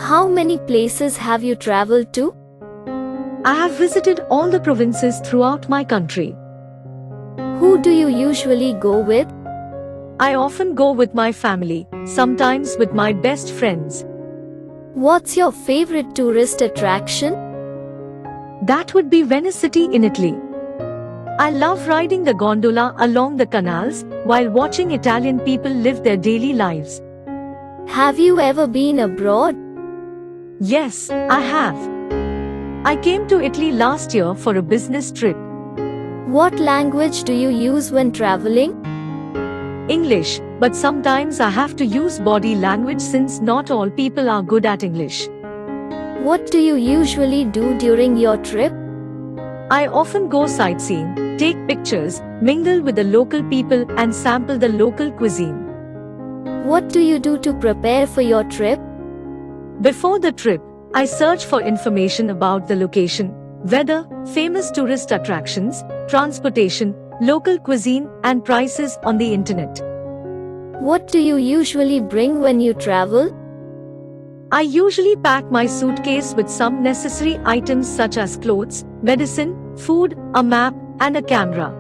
How many places have you traveled to? I have visited all the provinces throughout my country. Who do you usually go with? I often go with my family, sometimes with my best friends. What's your favorite tourist attraction? That would be Venice City in Italy. I love riding the gondola along the canals while watching Italian people live their daily lives. Have you ever been abroad? Yes, I have. I came to Italy last year for a business trip. What language do you use when traveling? English, but sometimes I have to use body language since not all people are good at English. What do you usually do during your trip? I often go sightseeing, take pictures, mingle with the local people and sample the local cuisine. What do you do to prepare for your trip? Before the trip, I search for information about the location, weather, famous tourist attractions, transportation, local cuisine and prices on the internet. What do you usually bring when you travel? I usually pack my suitcase with some necessary items such as clothes, medicine, food, a map, and a camera.